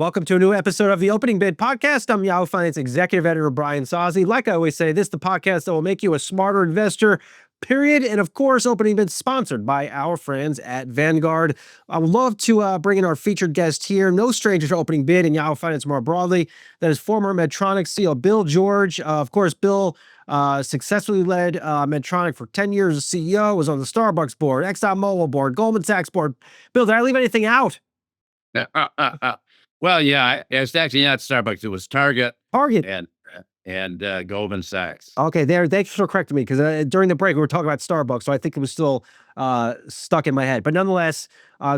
Welcome to a new episode of the Opening Bid Podcast. I'm Yahoo Finance Executive Editor Brian Sozzi. Like I always say, this is the podcast that will make you a smarter investor, period. And of course, Opening Bid sponsored by our friends at Vanguard. I would love to bring in our featured guest here, no stranger to Opening Bid and Yahoo Finance more broadly. That is former Medtronic CEO Bill George. Of course, Bill successfully led Medtronic for 10 years as CEO, was on the Starbucks board, ExxonMobil board, Goldman Sachs board. Bill, did I leave anything out? Well, yeah, it's actually not Starbucks. It was Target Target. and Goldman Sachs. Okay, there. Thanks for correcting me because during the break we were talking about Starbucks, so I think it was still stuck in my head. But nonetheless,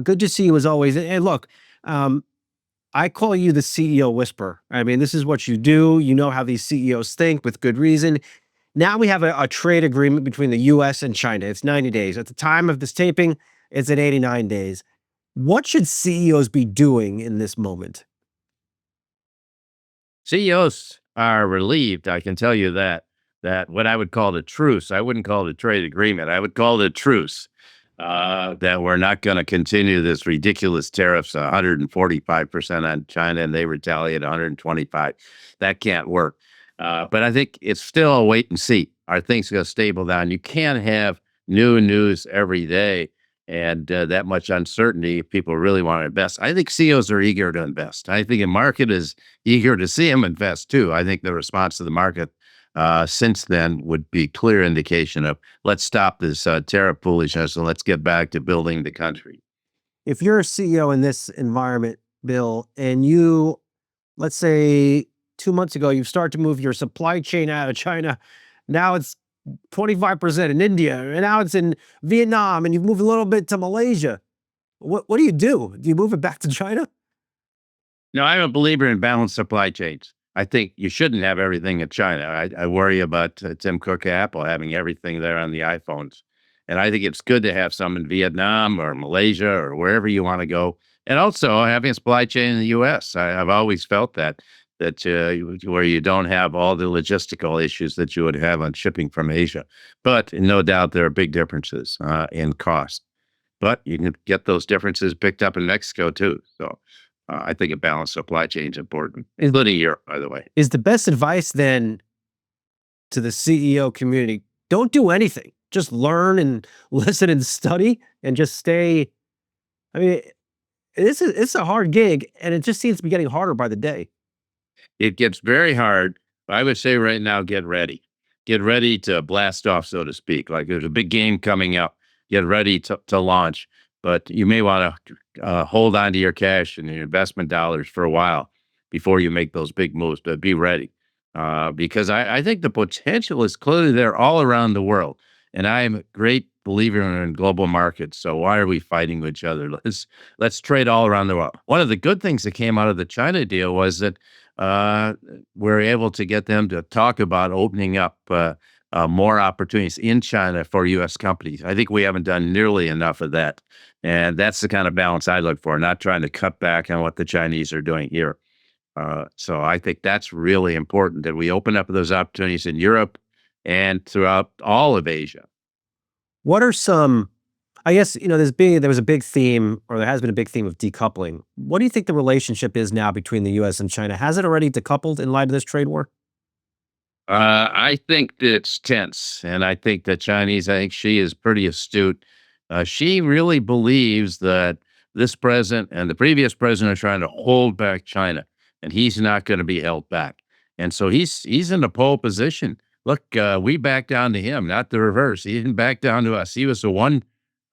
good to see you as always. And look, I call you the CEO whisperer. I mean, this is what you do. You know how these CEOs think with good reason. Now we have a trade agreement between the U.S. and China. It's 90 days. At the time of this taping, it's at 89 days. What should CEOs be doing in this moment? CEOs are relieved, I can tell you that what I would call the truce, I wouldn't call it a trade agreement. I would call it a truce, that we're not going to continue this ridiculous tariffs, 145% on China, and they retaliate 125. That can't work. But I think it's still a wait and see. Are things going to stable down? You can't have new news every day and that much uncertainty if people really want to invest. I think CEOs are eager to invest. I think the market is eager to see them invest too. I think the response to the market since then would be clear indication of let's stop this tariff foolishness and let's get back to building the country. If you're a CEO in this environment, Bill, and you, let's say 2 months ago, you start to move your supply chain out of China, now it's 25% in India, and now it's in Vietnam, and you've moved a little bit to Malaysia. What do you do? Do you move it back to China? No, I'm a believer in balanced supply chains. I think you shouldn't have everything in China. I worry about Tim Cook, Apple, having everything there on the iPhones. And I think it's good to have some in Vietnam or Malaysia or wherever you want to go. And also having a supply chain in the U.S. I've always felt that where you don't have all the logistical issues that you would have on shipping from Asia. But no doubt there are big differences in cost. But you can get those differences picked up in Mexico too. So I think a balanced supply chain is important, including Europe, by the way. Is the best advice then to the CEO community, don't do anything. Just learn and listen and study and just stay. I mean, it's a hard gig, and it just seems to be getting harder by the day. It gets very hard. I would say right now, get ready. Get ready to blast off, so to speak. Like there's a big game coming up. Get ready to launch. But you may want to hold on to your cash and your investment dollars for a while before you make those big moves. But be ready. Because I think the potential is clearly there all around the world. And I am a great believer in global markets. So why are we fighting with each other? Let's trade all around the world. One of the good things that came out of the China deal was that we're able to get them to talk about opening up more opportunities in China for U.S. companies. I think we haven't done nearly enough of that. And that's the kind of balance I look for, not trying to cut back on what the Chinese are doing here. So I think that's really important that we open up those opportunities in Europe and throughout all of Asia. What are some, I guess, there was a big theme, or there has been a big theme of decoupling. What do you think the relationship is now between the U.S. and China? Has it already decoupled in light of this trade war? I think that it's tense, and I think the Chinese, I think she is pretty astute. She really believes that this president and the previous president are trying to hold back China, and he's not going to be held back. And so he's in a pole position. Look, we backed down to him, not the reverse. He didn't back down to us. He was the one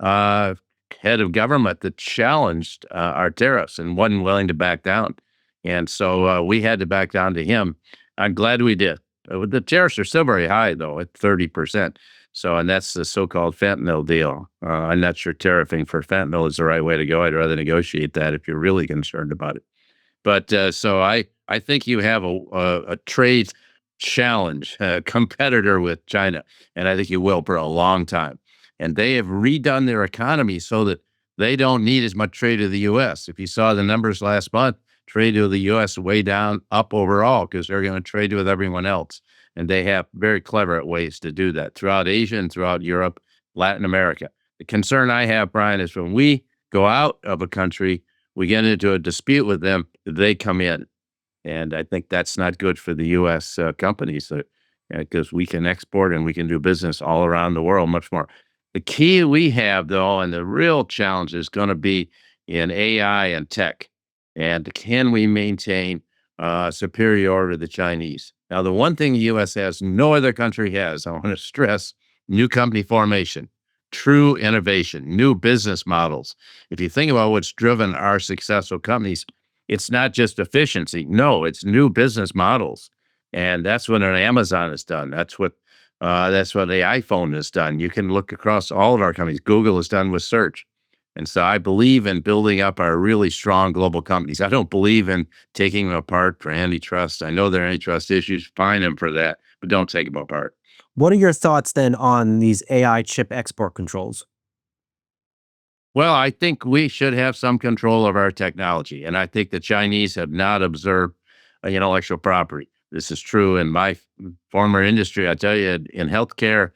head of government that challenged our tariffs and wasn't willing to back down. And so we had to back down to him. I'm glad we did. The tariffs are still very high, though, at 30%. So, and that's the so-called fentanyl deal. I'm not sure tariffing for fentanyl is the right way to go. I'd rather negotiate that if you're really concerned about it. But so I think you have a trade challenge, a competitor with China, and I think you will for a long time. And they have redone their economy so that they don't need as much trade with the U.S. If you saw the numbers last month, trade with the U.S. way down, up overall, because they're going to trade with everyone else. And they have very clever ways to do that throughout Asia and throughout Europe, Latin America. The concern I have, Brian, is when we go out of a country, we get into a dispute with them, they come in. And I think that's not good for the U.S. Companies because we can export and we can do business all around the world much more. The key we have, though, and the real challenge is going to be in AI and tech. And can we maintain superiority to the Chinese? Now, the one thing the U.S. has, no other country has, I want to stress new company formation, true innovation, new business models. If you think about what's driven our successful companies, it's not just efficiency. No, it's new business models. And that's what an Amazon has done. That's what the iPhone has done. You can look across all of our companies. Google has done with search. And so I believe in building up our really strong global companies. I don't believe in taking them apart for antitrust. I know there are antitrust issues. Fine them for that, but don't take them apart. What are your thoughts then on these AI chip export controls? Well, I think we should have some control of our technology, and I think the Chinese have not observed intellectual property. This is true in my former industry. I tell you, in healthcare,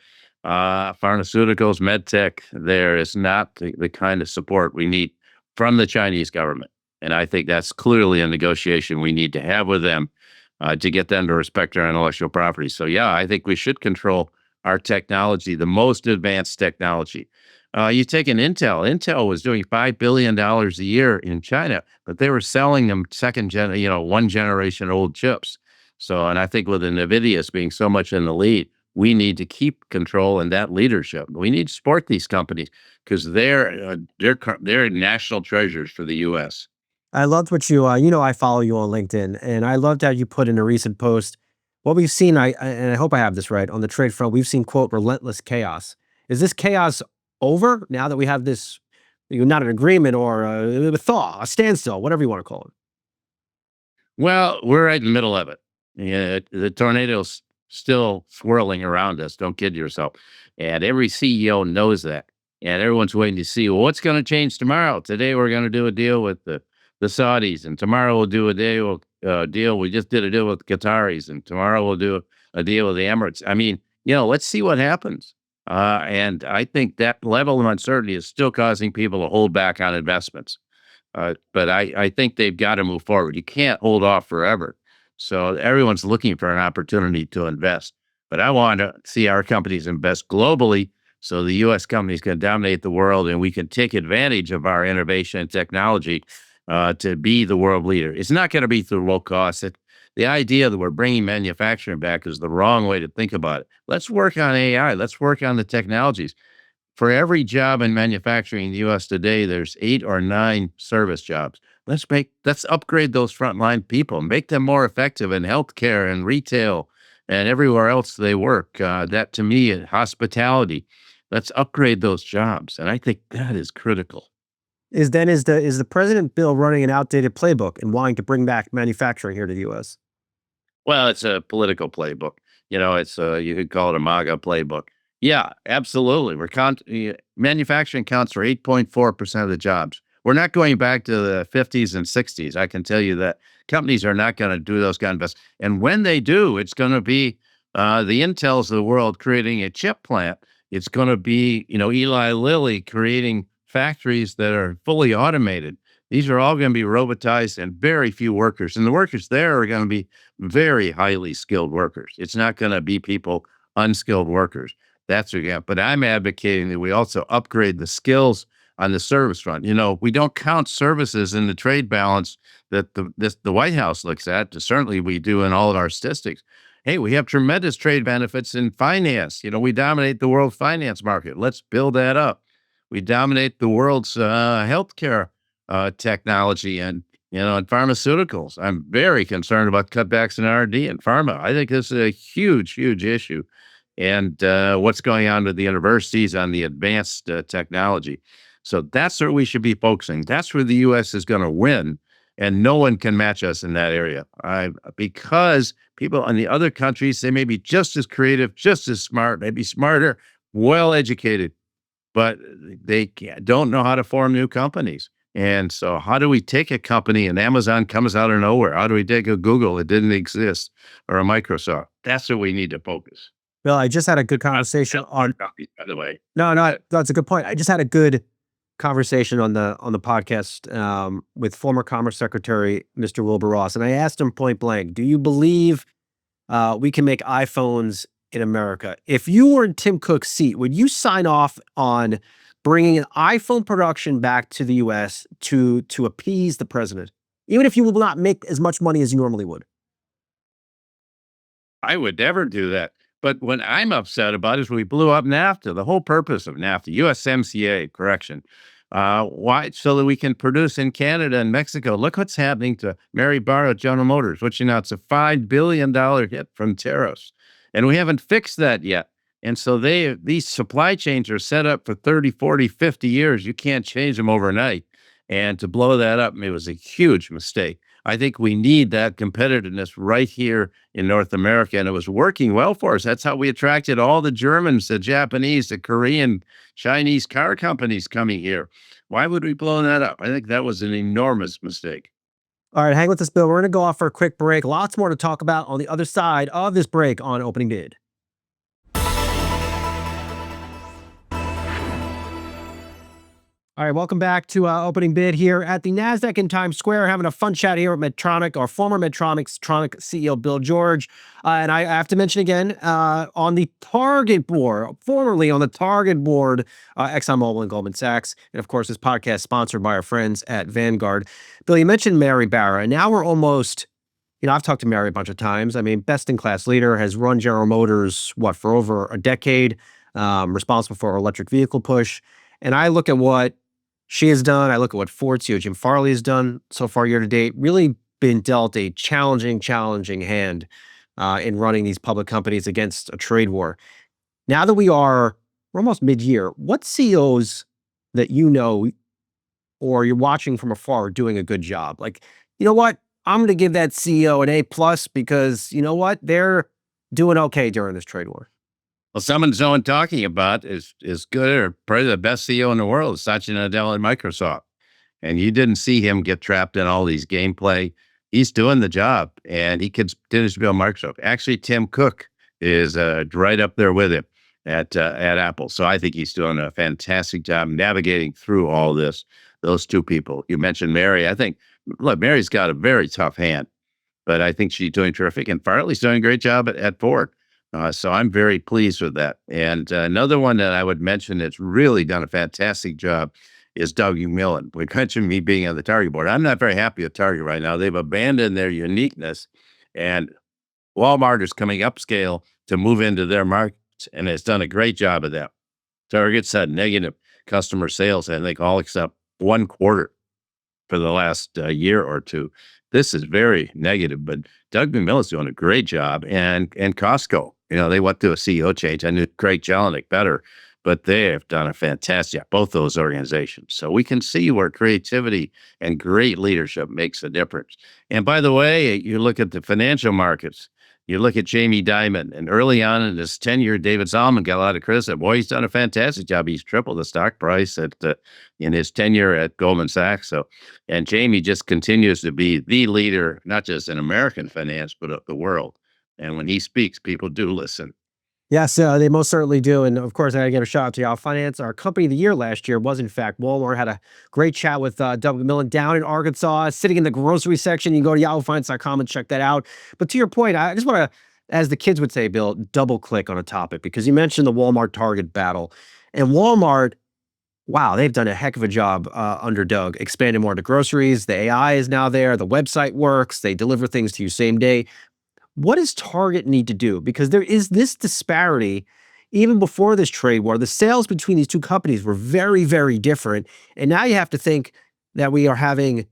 pharmaceuticals, med tech, there is not the kind of support we need from the Chinese government, and I think that's clearly a negotiation we need to have with them to get them to respect our intellectual property. So, yeah, I think we should control our technology, the most advanced technology. You take an Intel. Intel was doing $5 billion a year in China, but they were selling them one generation old chips. So, and I think with the Nvidias being so much in the lead, we need to keep control and that leadership. We need to support these companies because they're national treasures for the U.S. I loved what I follow you on LinkedIn, and I loved how you put in a recent post. What we've seen, and I hope I have this right, on the trade front, we've seen, quote, relentless chaos. Is this chaos over now that we have this, not an agreement or a thaw, a standstill, whatever you want to call it? Well, we're right in the middle of it. Yeah, the tornado's still swirling around us. Don't kid yourself. And every CEO knows that. And everyone's waiting to see, well, what's going to change tomorrow? Today we're going to do a deal with the Saudis, and tomorrow we'll do a deal. We just did a deal with Qataris, and tomorrow we'll do a deal with the Emirates. I mean, let's see what happens. And I think that level of uncertainty is still causing people to hold back on investments. But I think they've got to move forward. You can't hold off forever. So everyone's looking for an opportunity to invest. But I want to see our companies invest globally so the U.S. companies can dominate the world and we can take advantage of our innovation and technology to be the world leader. It's not going to be through low cost. The idea that we're bringing manufacturing back is the wrong way to think about it. Let's work on AI. Let's work on the technologies. For every job in manufacturing in the U.S. today, there's 8 or 9 service jobs. Let's upgrade those frontline people, make them more effective in healthcare and retail and everywhere else they work. That to me, hospitality. Let's upgrade those jobs, and I think that is critical. Is the president bill running an outdated playbook and wanting to bring back manufacturing here to the U.S.? Well, it's a political playbook. It's you could call it a MAGA playbook. Yeah, absolutely. Manufacturing counts for 8.4% of the jobs. We're not going back to the 50s and 60s. I can tell you that companies are not going to do those kind of investments. And when they do, it's going to be the Intels of the world creating a chip plant. It's going to be, Eli Lilly creating factories that are fully automated. These are all going to be robotized and very few workers. And the workers there are going to be very highly skilled workers. It's not going to be people, unskilled workers. That's again. But I'm advocating that we also upgrade the skills on the service front. We don't count services in the trade balance that the White House looks at. Certainly, we do in all of our statistics. Hey, we have tremendous trade benefits in finance. We dominate the world finance market. Let's build that up. We dominate the world's healthcare technology and and pharmaceuticals. I'm very concerned about cutbacks in R&D and pharma. I think this is a huge, huge issue. And what's going on with the universities on the advanced technology. So that's where we should be focusing. That's where the U.S. is going to win, and no one can match us in that area. Because people in the other countries, they may be just as creative, just as smart, maybe smarter, well educated, but don't know how to form new companies. And so how do we take a company and Amazon comes out of nowhere? How do we take a Google that didn't exist or a Microsoft? That's what we need to focus. Bill, I just had a good conversation on. By the way. No, that's a good point. I just had a good conversation on the podcast with former Commerce Secretary Mr. Wilbur Ross, and I asked him point blank, "Do you believe we can make iPhones in America?" If you were in Tim Cook's seat, would you sign off on bringing an iPhone production back to the U.S. to appease the president, even if you will not make as much money as you normally would? I would never do that. But what I'm upset about is we blew up NAFTA. The whole purpose of NAFTA, USMCA, correction. Why? So that we can produce in Canada and Mexico. Look what's happening to Mary Barra at General Motors, which you know it's a $5 billion hit from tariffs. And we haven't fixed that yet. And so these supply chains are set up for 30, 40, 50 years. You can't change them overnight. And to blow that up, it was a huge mistake. I think we need that competitiveness right here in North America. And it was working well for us. That's how we attracted all the Germans, the Japanese, the Korean, Chinese car companies coming here. Why would we blow that up? I think that was an enormous mistake. All right, hang with us, Bill. We're going to go off for a quick break. Lots more to talk about on the other side of this break on Opening Bid. All right, welcome back to Opening Bid here at the NASDAQ in Times Square, having a fun chat here with Medtronic, our former Medtronic CEO, Bill George. And I have to mention again, on the target board, formerly on the target board, ExxonMobil and Goldman Sachs. And of course, this podcast sponsored by our friends at Vanguard. Bill, you mentioned Mary Barra, and now we're almost, I've talked to Mary a bunch of times. I mean, best-in-class leader, has run General Motors, for over a decade, responsible for our electric vehicle push. And I look at what she has done. I look at what Ford CEO Jim Farley has done so far year to date. Really been dealt a challenging hand in running these public companies against a trade war. Now that we're almost mid-year, what CEOs that you know or you're watching from afar are doing a good job? Like, you know what? I'm going to give that CEO an A+ because you know what? They're doing okay during this trade war. Well, someone no one talking about is good or probably the best CEO in the world, Satya Nadella at Microsoft. And you didn't see him get trapped in all these gameplay. He's doing the job, and he continues to build Microsoft. Actually, Tim Cook is right up there with him at Apple. So I think he's doing a fantastic job navigating through all this. Those two people. You mentioned Mary. I think, look, Mary's got a very tough hand, but I think she's doing terrific. And Farley's doing a great job at Ford. So I'm very pleased with that. And another one that I would mention that's really done a fantastic job is Doug McMillon. We mentioned me being on the Target board. I'm not very happy with Target right now. They've abandoned their uniqueness, and Walmart is coming upscale to move into their markets, and it's done a great job of that. Target's had negative customer sales, I think, all except one quarter for the last year or two. This is very negative, but Doug McMillon's doing a great job, and Costco. They went through a CEO change. I knew Craig Jelinek better, but they have done a fantastic job, both those organizations. So we can see where creativity and great leadership makes a difference. And by the way, you look at the financial markets, you look at Jamie Dimon, and early on in his tenure, David Solomon got a lot of criticism. Boy, he's done a fantastic job. He's tripled the stock price in his tenure at Goldman Sachs. And Jamie just continues to be the leader, not just in American finance, but of the world. And when he speaks, people do listen. Yes, they most certainly do. And of course, I got to give a shout out to Yahoo Finance. Our company of the year last year was, in fact, Walmart. Had a great chat with Doug McMillon down in Arkansas, sitting in the grocery section. You can go to yahoofinance.com and check that out. But to your point, I just want to, as the kids would say, Bill, double click on a topic, because you mentioned the Walmart Target battle. And Walmart, wow, they've done a heck of a job under Doug, expanding more to groceries. The AI is now there. The website works. They deliver things to you same day. What does Target need to do? Because there is this disparity. Even before this trade war, the sales between these two companies were very, very different. And now you have to think that we are having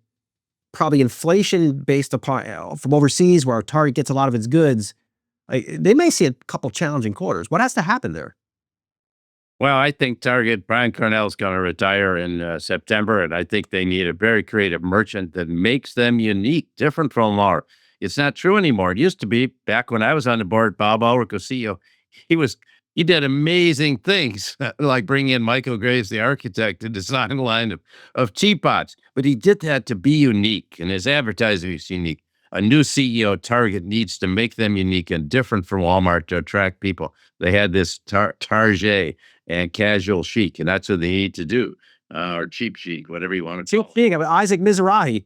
probably inflation based upon from overseas, where Target gets a lot of its goods. They may see a couple challenging quarters. What has to happen there? Well, I think Target, Brian Cornell is going to retire in September, and I think they need a very creative merchant that makes them unique, different from Walmart. It's not true anymore. It used to be back when I was on the board. Bob Ulrich was CEO. He did amazing things, like bringing in Michael Graves, the architect, to design a line of teapots. But he did that to be unique, and his advertising is unique. A new CEO, Target, needs to make them unique and different from Walmart to attract people. They had this Target and casual chic, and that's what they need to do. or cheap chic, whatever you want to Cheap call it. thing, Isaac Mizrahi.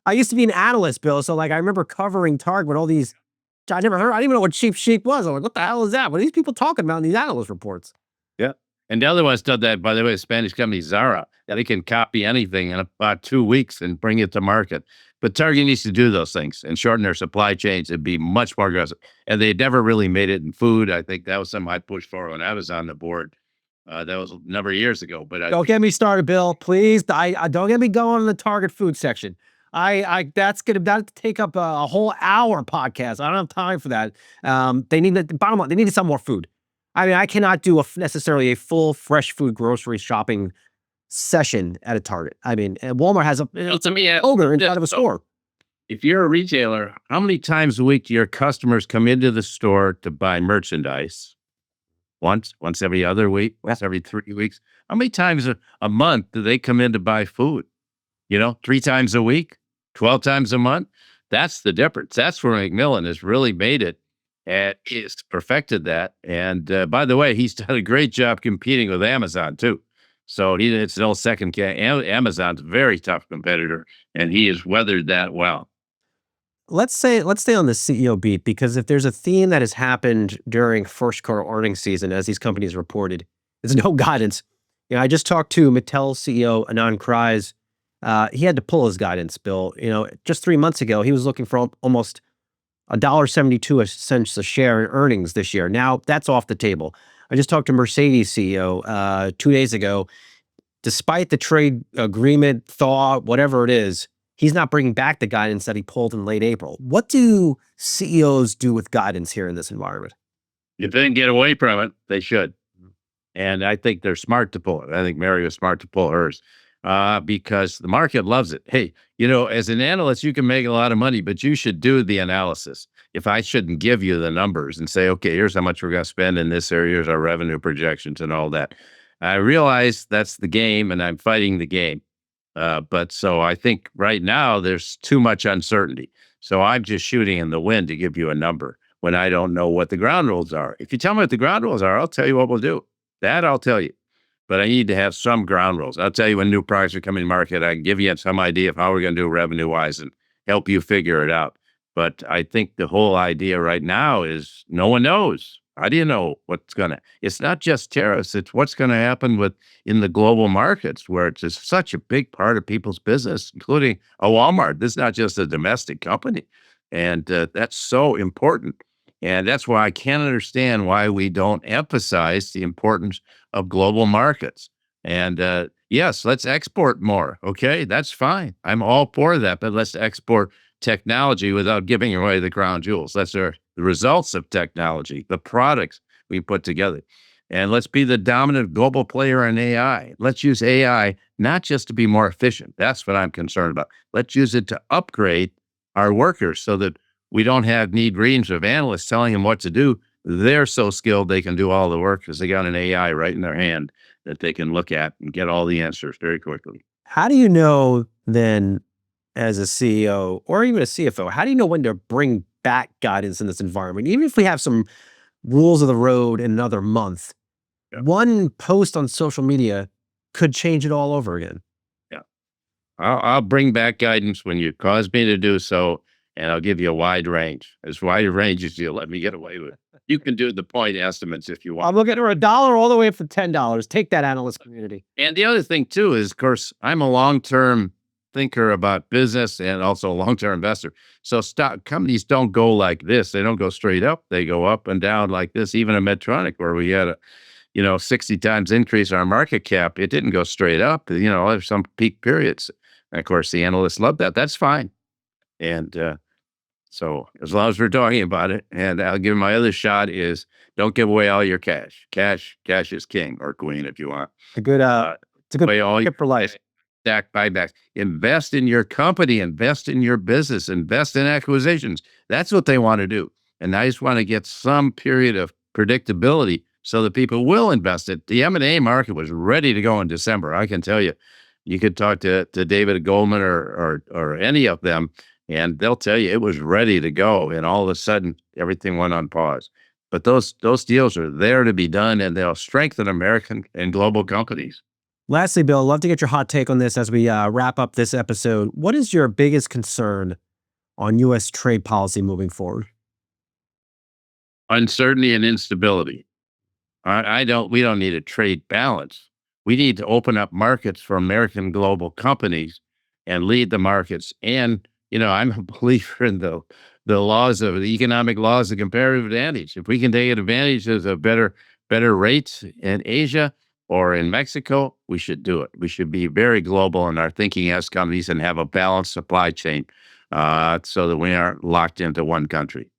I used to be an analyst, Bill. So like I remember covering Target with all these. I never heard. I didn't even know what cheap chic was. I'm like, what the hell is that? What are these people talking about in these analyst reports? Yeah. And the other one's done that, by the way, the Spanish company Zara. Yeah, they can copy anything in about 2 weeks and bring it to market. But Target needs to do those things and shorten their supply chains and be much more aggressive. And they never really made it in food. I think that was something I pushed for when I was on the board. That was a number of years ago. But Don't get me started, Bill. Please, I don't get me going in the Target food section. That'll take up a whole hour podcast. I don't have time for that. They need the bottom line. They need some more food. I mean, I cannot do necessarily a full fresh food grocery shopping session at a Target. I mean, and Walmart has to me, ogre inside of a store. if you're a retailer, how many times a week do your customers come into the store to buy merchandise? Once every other week, once every 3 weeks. How many times a month do they come in to buy food? 3 times a week, 12 times a month. That's the difference. That's where McMillan has really made it and he's perfected that. And by the way, he's done a great job competing with Amazon too. So it's no second. Amazon's a very tough competitor, and he has weathered that well. Let's stay on the CEO beat, because if there's a theme that has happened during first quarter earnings season, as these companies reported, it's no guidance. I just talked to Mattel CEO Anand Krize. He had to pull his guidance, Bill. Just 3 months ago, he was looking for almost $1.72 a share in earnings this year. Now that's off the table. I just talked to Mercedes CEO 2 days ago. Despite the trade agreement thaw, whatever it is, he's not bringing back the guidance that he pulled in late April. What do CEOs do with guidance here in this environment? If they didn't get away from it, they should. And I think they're smart to pull it. I think Mary was smart to pull hers because the market loves it. Hey, as an analyst, you can make a lot of money, but you should do the analysis. If I shouldn't give you the numbers and say, okay, here's how much we're going to spend in this area, here's our revenue projections and all that. I realize that's the game and I'm fighting the game. But so I think right now there's too much uncertainty. So I'm just shooting in the wind to give you a number when I don't know what the ground rules are. If you tell me what the ground rules are, I'll tell you what we'll do. That I'll tell you. But I need to have some ground rules. I'll tell you when new products are coming to market. I can give you some idea of how we're going to do revenue wise and help you figure it out. But I think the whole idea right now is no one knows. How do you know what's going to? It's not just tariffs. It's what's going to happen in the global markets, where it's just such a big part of people's business, including a Walmart. This is not just a domestic company, and that's so important. And that's why I can't understand why we don't emphasize the importance of global markets. And yes, let's export more. Okay, that's fine. I'm all for that. But let's export technology without giving away the crown jewels. That's the results of technology, the products we put together. And let's be the dominant global player in AI. Let's use AI not just to be more efficient. That's what I'm concerned about. Let's use it to upgrade our workers so that we don't need reams of analysts telling them what to do. They're so skilled they can do all the work because they got an AI right in their hand that they can look at and get all the answers very quickly. How do you know then, as a CEO or even a CFO, how do you know when to bring back guidance in this environment? Even if we have some rules of the road in another month, one post on social media could change it all over again. Yeah. I'll bring back guidance when you cause me to do so, and I'll give you a wide range, as wide a range as you'll let me get away with. You can do the point estimates if you want. I'm looking for $1 all the way up to $10. Take that, analyst community. And the other thing too is, of course, I'm a long-term thinker about business and also a long-term investor. So stock companies don't go like this. They don't go straight up. They go up and down like this. Even a Medtronic, where we had a 60 times increase in our market cap, it didn't go straight up. There's some peak periods. And of course, the analysts love that. That's fine. And so as long as we're talking about it, and I'll give my other shot is don't give away all your cash. Cash is king or queen if you want. It's a good way all tip for life. Stack buybacks. Invest in your company, invest in your business, invest in acquisitions. That's what they want to do. And I just want to get some period of predictability so that people will invest it. The M&A market was ready to go in December. I can tell you, you could talk to David Goldman or any of them, and they'll tell you it was ready to go. And all of a sudden, everything went on pause. But those deals are there to be done, and they'll strengthen American and global companies. Lastly, Bill, I'd love to get your hot take on this as we wrap up this episode. What is your biggest concern on U.S. trade policy moving forward? Uncertainty and instability. We don't need a trade balance. We need to open up markets for American global companies and lead the markets. And, I'm a believer in the laws of the economic laws of comparative advantage. If we can take advantage of the better rates in Asia or in Mexico, we should do it. We should be very global in our thinking as companies and have a balanced supply chain so that we aren't locked into one country.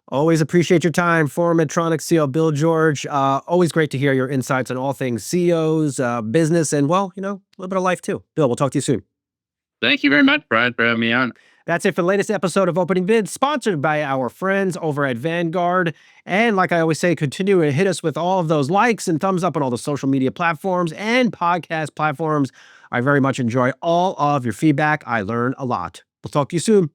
Always appreciate your time. Former Medtronic CEO Bill George. Always great to hear your insights on all things CEOs, business, and, well, a little bit of life too. Bill, we'll talk to you soon. Thank you very much, Brian, for having me on. That's it for the latest episode of Opening Bid, sponsored by our friends over at Vanguard. And like I always say, continue to hit us with all of those likes and thumbs up on all the social media platforms and podcast platforms. I very much enjoy all of your feedback. I learn a lot. We'll talk to you soon.